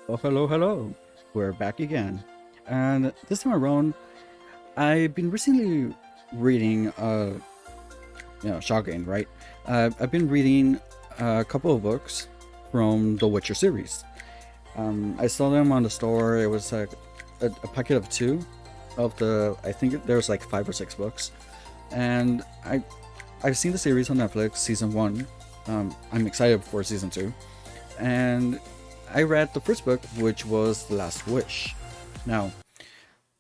Oh, hello, hello. We're back again. And this time around, I've been recently reading, shocking, right? I've been reading a couple of books from the Witcher series. I saw them on the store. It was like a packet of two of I think there's like 5 or 6 books. And I've seen the series on Netflix, season one. I'm excited for season two. And I read the first book, which was The Last Wish. Now,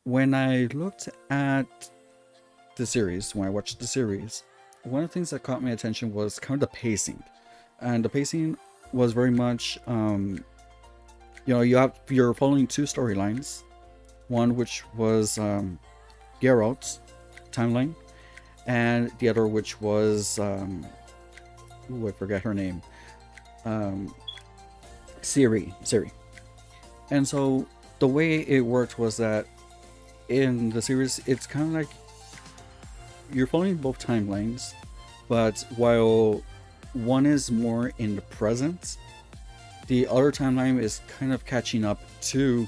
when I looked at the series, when I watched the series, one of the things that caught my attention was kind of the pacing. And the pacing was very much, you're following two storylines. One which was Geralt's timeline, and the other which was, I forget her name, um, Siri. And so the way it worked was that in the series, it's kind of like you're following both timelines, but while one is more in the present, the other timeline is kind of catching up to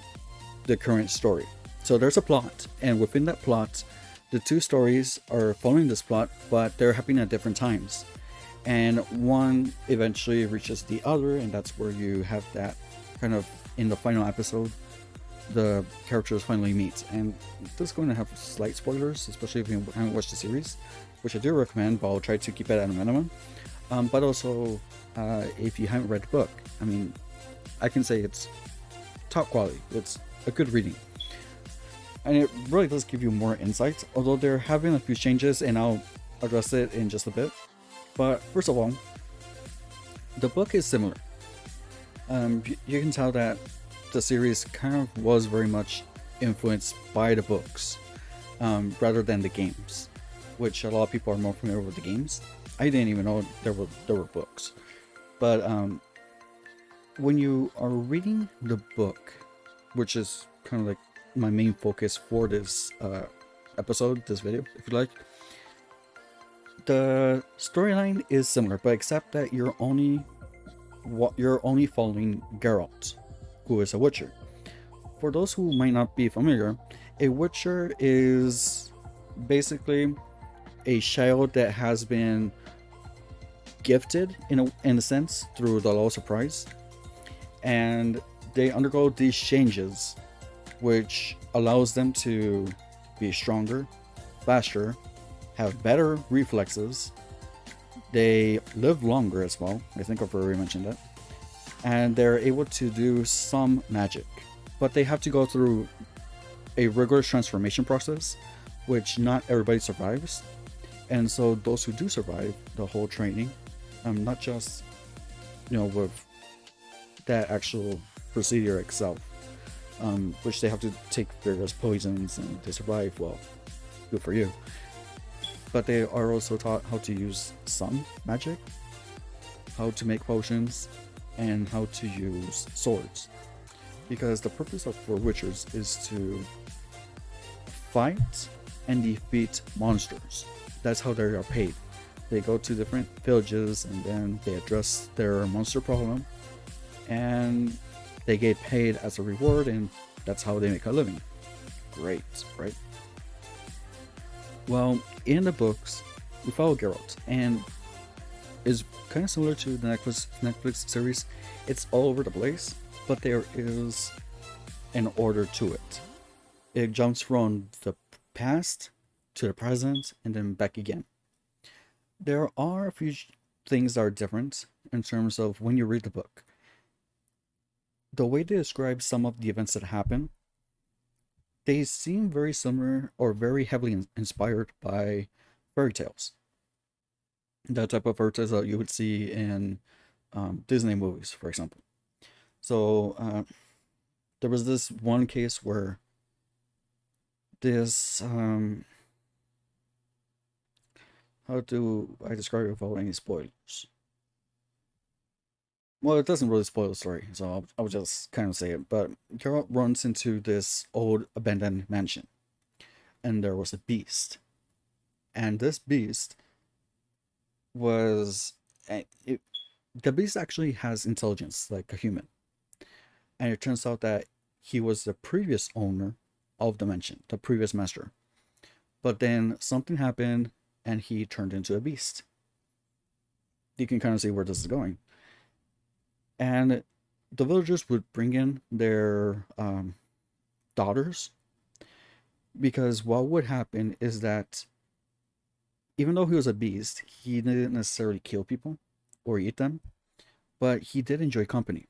the current story. So there's a plot, and within that plot, the two stories are following this plot, but they're happening at different times. And one eventually reaches the other, and that's where you have that kind of in the final episode the characters finally meet. And this is going to have slight spoilers, especially if you haven't watched the series, which I do recommend, but I'll try to keep it at a minimum. But also, if you haven't read the book, I mean, I can say it's top quality. It's a good reading. And it really does give you more insight, although there have been a few changes, and I'll address it in just a bit. But first of all, the book is similar. You can tell that the series kind of was very much influenced by the books rather than the games, which a lot of people are more familiar with the games. I didn't even know there were books. But when you are reading the book, which is kind of like my main focus for this episode, this video, if you like, the storyline is similar, but except that you're only following Geralt, who is a Witcher. For those who might not be familiar, a Witcher is basically a child that has been gifted in a sense through the Law of Surprise, and they undergo these changes, which allows them to be stronger, faster, have better reflexes. They live longer as well. I think I've already mentioned that. And they're able to do some magic. But they have to go through a rigorous transformation process, which not everybody survives. And so those who do survive the whole training, not just, with that actual procedure itself, which they have to take various poisons and they survive, well, good for you. But they are also taught how to use some magic, how to make potions, and how to use swords. Because the purpose for Witchers is to fight and defeat monsters. That's how they are paid. They go to different villages and then they address their monster problem, and they get paid as a reward, and that's how they make a living. Great, right? Well, in the books, we follow Geralt, and is kind of similar to the Netflix series. It's all over the place, but there is an order to it. It jumps from the past to the present and then back again. There are a few things that are different in terms of when you read the book. The way they describe some of the events that happen, they seem very similar or very heavily inspired by fairy tales. That type of fairy tales that you would see in Disney movies, for example. So there was this one case where this how do I describe it without any spoilers? Well, it doesn't really spoil the story, so I'll just kind of say it. But Geralt runs into this old abandoned mansion, and there was a beast. And this beast was. The beast actually has intelligence like a human. And it turns out that he was the previous owner of the mansion, the previous master. But then something happened and he turned into a beast. You can kind of see where this is going. And the villagers would bring in their daughters, because what would happen is that even though he was a beast, he didn't necessarily kill people or eat them, but he did enjoy company.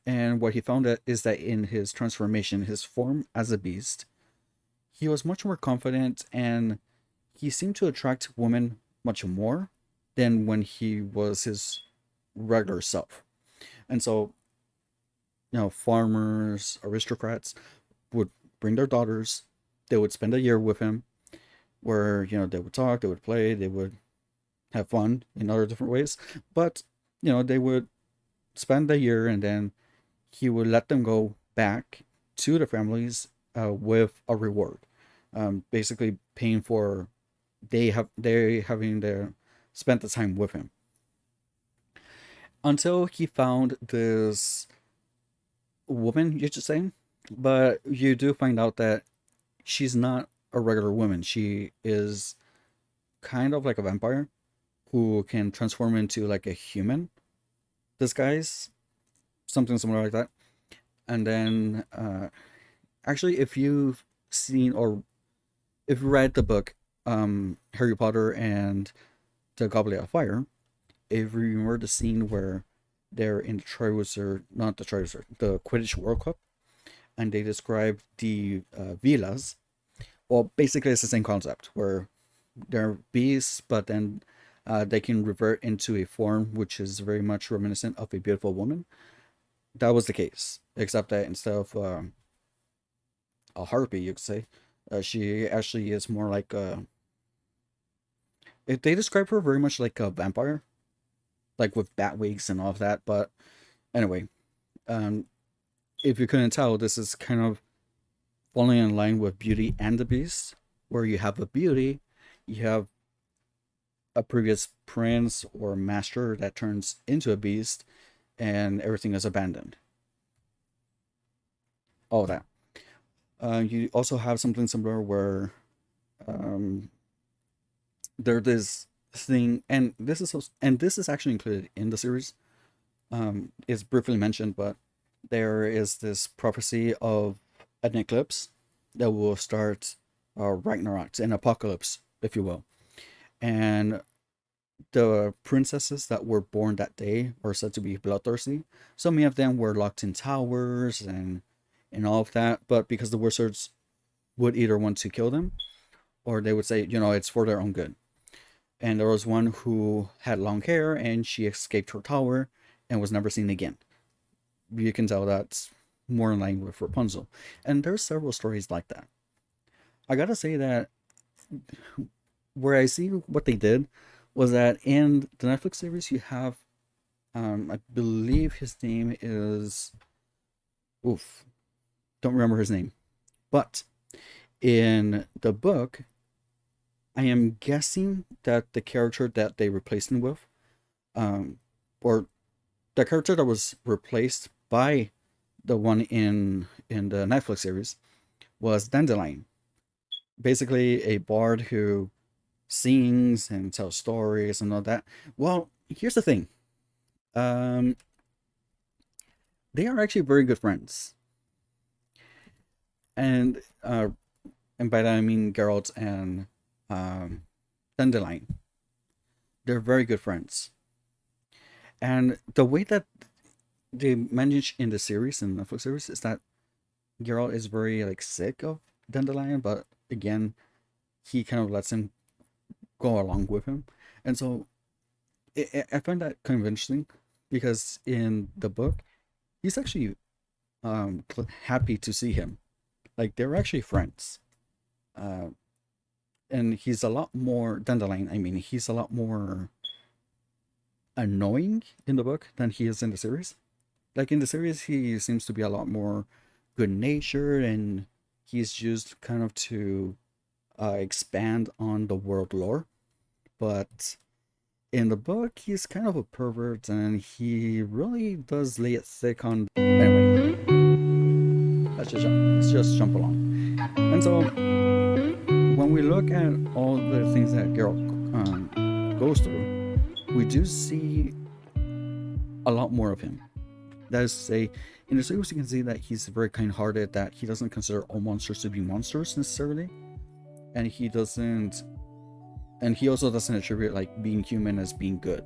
And what he found out is that in his transformation, his form as a beast, he was much more confident and he seemed to attract women much more than when he was his regular self. And so, farmers, aristocrats would bring their daughters, they would spend a year with him where, they would talk, they would play, they would have fun in other different ways. But, they would spend a year and then he would let them go back to their families with a reward, basically paying for they having their spent the time with him until he found this woman, you should say. But you do find out that she's not a regular woman. She is kind of like a vampire who can transform into like a human disguise, something similar like that. And then, actually, if you've seen or if you read the book, Harry Potter and the Goblet of Fire, if you remember the scene where they're in the Triwizard, not the Triwizard, the Quidditch World Cup, and they describe the villas. Well, basically, it's the same concept where they're beasts, but then they can revert into a form which is very much reminiscent of a beautiful woman. That was the case, except that instead of a harpy, you could say, she actually is more like they describe her very much like a vampire, like with bat wigs and all of that. But anyway, um, if you couldn't tell, this is kind of falling in line with Beauty and the Beast, where you have a beauty, you have a previous prince or master that turns into a beast, and everything is abandoned. All that. You also have something similar where um, there's this thing, and this is actually included in the series. It's briefly mentioned, but there is this prophecy of an eclipse that will start Ragnarok, an apocalypse, if you will. And the princesses that were born that day are said to be bloodthirsty. So many of them were locked in towers and all of that. But because the wizards would either want to kill them or they would say, it's for their own good. And there was one who had long hair and she escaped her tower and was never seen again. You can tell that's more in line with Rapunzel. And there's several stories like that. I gotta say that where I see what they did was that in the Netflix series you have, I believe his name is, oof, don't remember his name, but in the book, I am guessing that the character that they replaced him with, or the character that was replaced by the one in the Netflix series was Dandelion, basically a bard who sings and tells stories and all that. Well, here's the thing. Um, they are actually very good friends, and by that I mean Geralt and um, Dandelion. They're very good friends, and the way that they manage in the series, in the Netflix series, is that Geralt is very like sick of Dandelion, but again, he kind of lets him go along with him, and so I find that kind of interesting because in the book, he's actually happy to see him. Like they're actually friends. Uh, and he's a lot more Dandelion. I mean, he's a lot more annoying in the book than he is in the series. Like in the series, he seems to be a lot more good natured and he's used kind of to expand on the world lore. But in the book, he's kind of a pervert and he really does lay it thick on. Anyway, let's just jump along. And so when we look at all the things that Geralt goes through, we do see a lot more of him. That is to say, in the series you can see that he's very kind-hearted, that he doesn't consider all monsters to be monsters necessarily, and he also doesn't attribute like being human as being good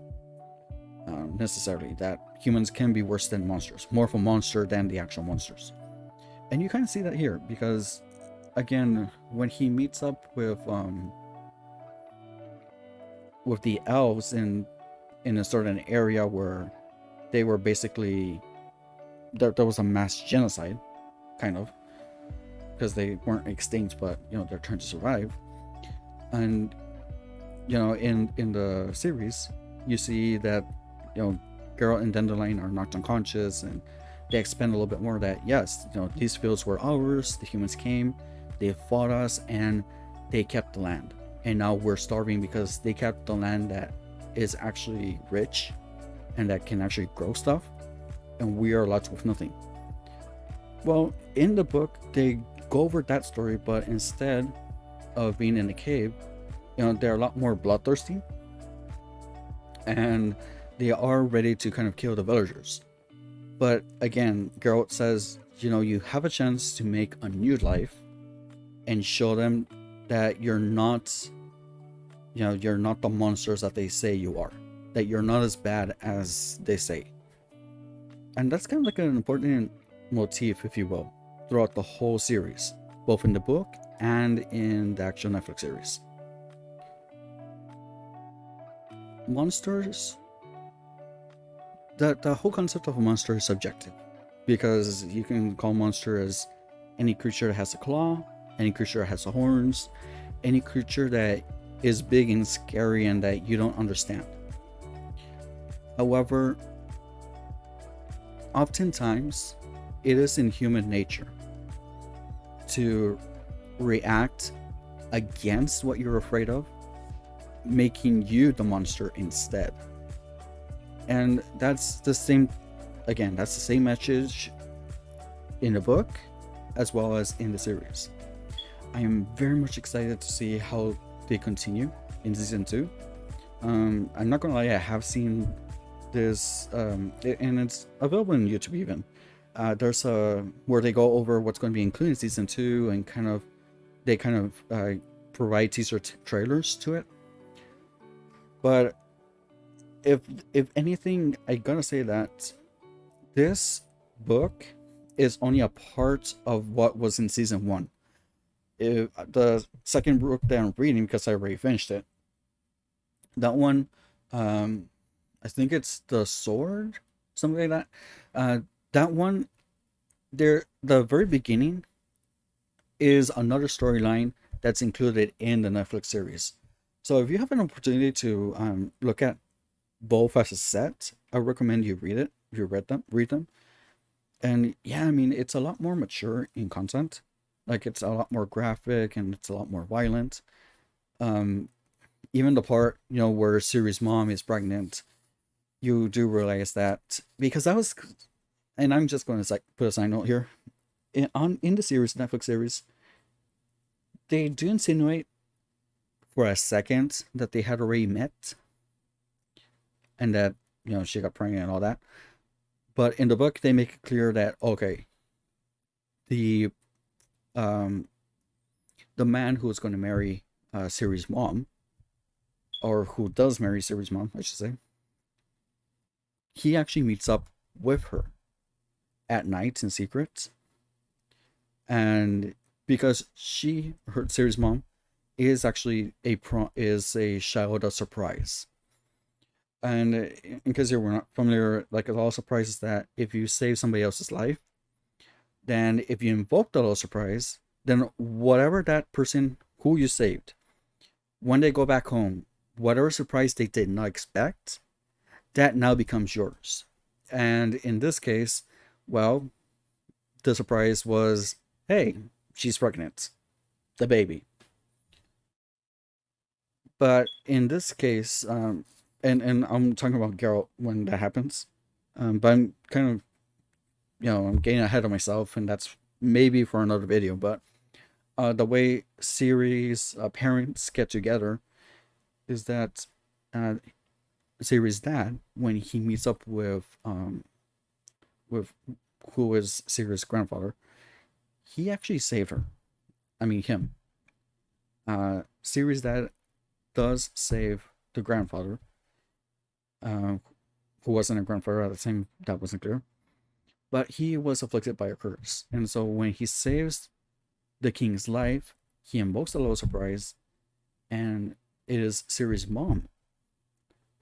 necessarily, that humans can be worse than monsters, more of a monster than the actual monsters. And you kind of see that here, because again, when he meets up with the elves in a certain area where they were basically there was a mass genocide, kind of, because they weren't extinct, but they're trying to survive. And in the series you see that Geralt and Dandelion are knocked unconscious, and they expand a little bit more that yes, these fields were ours, the humans came, they fought us, and they kept the land, and now we're starving because they kept the land that is actually rich and that can actually grow stuff, and we are left with nothing. Well, in the book they go over that story, but instead of being in a cave, they're a lot more bloodthirsty, and they are ready to kind of kill the villagers. But again, Geralt says, you have a chance to make a new life and show them that you're not the monsters that they say you are, that you're not as bad as they say. And that's kind of like an important motif, if you will, throughout the whole series, both in the book and in the actual Netflix series. Monsters, the whole concept of a monster is subjective, because you can call monster as any creature that has a claw, any creature that has horns, any creature that is big and scary and that you don't understand. However, oftentimes it is in human nature to react against what you're afraid of, making you the monster instead. And that's the same message in the book as well as in the series. I am very much excited to see how they continue in season 2. I'm not gonna lie, I have seen this, and it's available on YouTube even. There's where they go over what's going to be included in season 2, and they provide teaser trailers to it. But if anything, I gotta say that this book is only a part of what was in season 1. If the second book that I'm reading, because I already finished it, that one, I think it's The Sword, something like that. That one, the very beginning is another storyline that's included in the Netflix series. So if you have an opportunity to look at both as a set, I recommend you read it. If you read them. And yeah, I mean, it's a lot more mature in content. Like, it's a lot more graphic and it's a lot more violent. Even the part, where Ciri's mom is pregnant, you do realize that, because that was, and I'm just going to put a side note here. In the series, Netflix series, they do insinuate for a second that they had already met, and that she got pregnant and all that. But in the book, they make it clear that okay, the man who is going to marry Ciri's mom, or who does marry Ciri's mom, I should say, he actually meets up with her at night in secret, and because Ciri's mom is actually a child of surprise. And in case you were not familiar, like, a lot of surprise is that if you save somebody else's life, then if you invoke the law of surprise, then whatever that person who you saved, when they go back home, whatever surprise they did not expect, that now becomes yours. And in this case, well, the surprise was, hey, she's pregnant, the baby. But in this case, and I'm talking about Geralt when that happens, but I'm kind of, I'm getting ahead of myself, and that's maybe for another video. But the way Ciri's parents get together is that uh, Ciri's dad, when he meets up with who is Ciri's grandfather, he actually saved her. I mean him. Ciri's dad does save the grandfather, uh, who wasn't a grandfather at the time. That wasn't clear, but he was afflicted by a curse, and so when he saves the king's life, he invokes the law of surprise, and it is Ciri's mom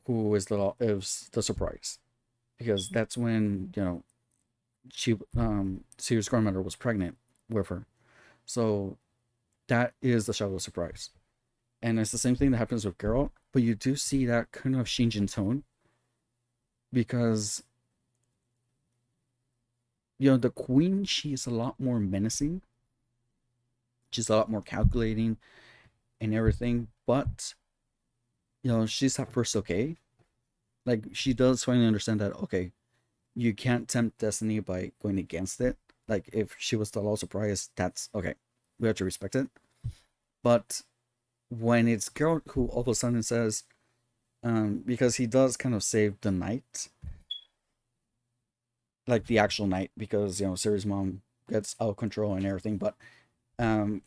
who is the surprise, because that's when Ciri's grandmother was pregnant with her, so that is the shadow of surprise, and it's the same thing that happens with Geralt, but you do see that kind of change in tone because the queen, she's a lot more menacing, she's a lot more calculating and everything, but she's at first okay. Like, she does finally understand that, okay, you can't tempt destiny by going against it. Like, if she was the law surprise, that's okay, we have to respect it. But when it's Geralt who all of a sudden says, because he does kind of save the knight, like the actual knight, because Ciri's mom gets out of control and everything, but um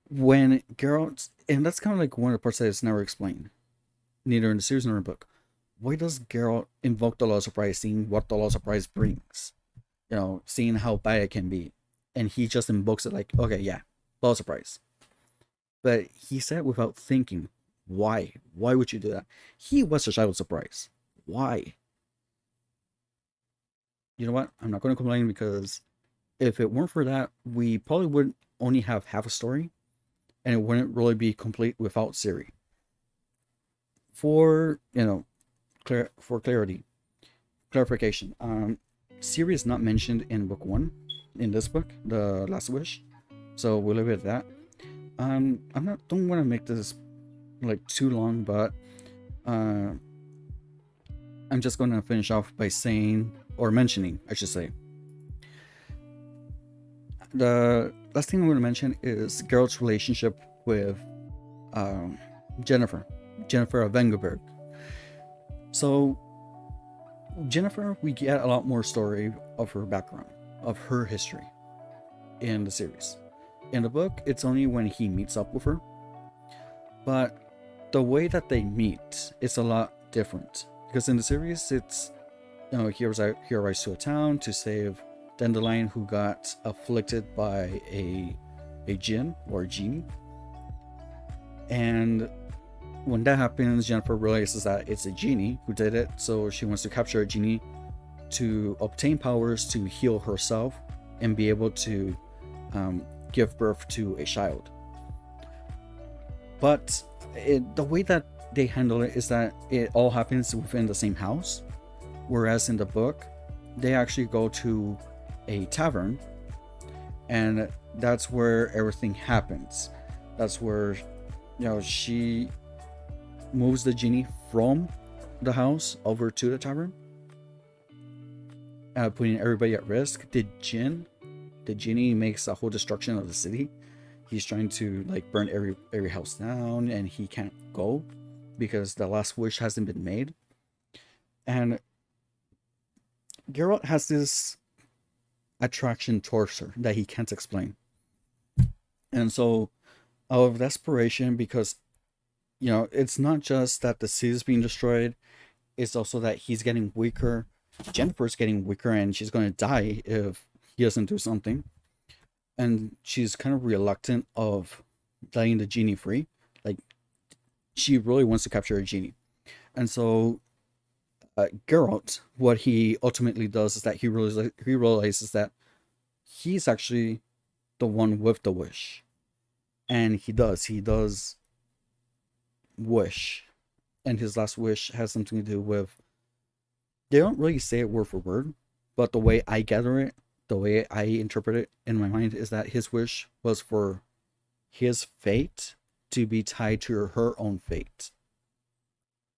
when Geralt, and that's kind of like one of the parts that is never explained, neither in the series nor in the book. Why does Geralt invoke the law of surprise, seeing what the law of surprise brings? Seeing how bad it can be. And he just invokes it like, okay, yeah, law of surprise. But he said it without thinking. Why? Why would you do that? He was a child of surprise. Why? You know what? I'm not going to complain, because if it weren't for that, we probably would only have half a story, and it wouldn't really be complete without Ciri. For for clarification, Ciri is not mentioned in book 1, in this book, The Last Wish, so we'll leave it at that. Don't want to make this like too long, but I'm just going to finish off by saying, or mentioning, I should say, the last thing I'm going to mention is Geralt's relationship with Jennifer of Vengerberg. So Jennifer, we get a lot more story of her background, of her history in the series. In the book, it's only when he meets up with her, but the way that they meet is a lot different, because in the series, it's he arrives to a town to save Dandelion, who got afflicted by a djinn or a genie, and when that happens, Jennifer realizes that it's a genie who did it, so she wants to capture a genie to obtain powers to heal herself and be able to give birth to a child. But the way that they handle it is that it all happens within the same house, whereas in the book, they actually go to a tavern, and that's where everything happens. That's where she moves the genie from the house over to the tavern, putting everybody at risk. The genie makes a whole destruction of the city. He's trying to like burn every house down, and he can't go because the last wish hasn't been made. And Geralt has this attraction towards her that he can't explain. And so, out of desperation, because it's not just that the city is being destroyed, it's also that he's getting weaker. Jennifer's getting weaker, and she's going to die if he doesn't do something. And she's kind of reluctant of letting the genie free. Like, she really wants to capture a genie. And so, Geralt, what he ultimately does is that he realizes that he's actually the one with the wish. And he does wish, and his last wish has something to do with, they don't really say it word for word, but the way I gather it, the way I interpret it in my mind, is that his wish was for his fate to be tied to her own fate,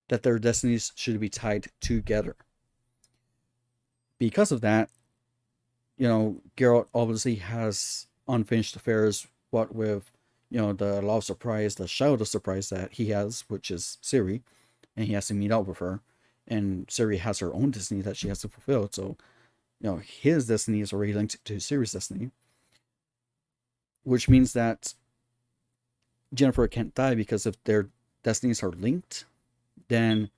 that their destinies should be tied together. Because of that, Geralt obviously has unfinished affairs, what with, the law of surprise, the child of surprise that he has, which is Ciri, and he has to meet up with her. And Ciri has her own destiny that she has to fulfill. So, his destiny is already linked to Ciri's destiny, which means that Jennifer can't die, because if their destinies are linked, then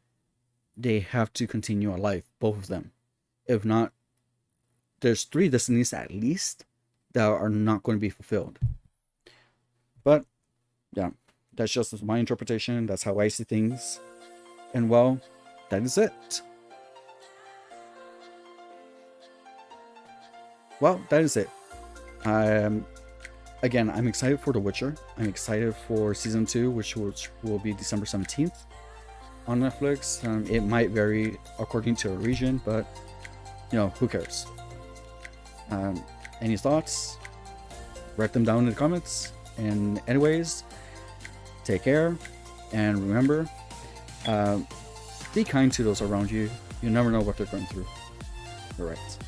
they have to continue a life, both of them. If not, there's 3 destinies at least that are not going to be fulfilled. But yeah, that's just my interpretation. That's how I see things. And well, that is it. Well, that is it. Again, I'm excited for The Witcher. I'm excited for season 2, which will be December 17th on Netflix. It might vary according to a region, but who cares? Any thoughts? Write them down in the comments. And anyways, take care, and remember, be kind to those around you. You never know what they're going through. All right.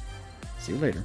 See you later.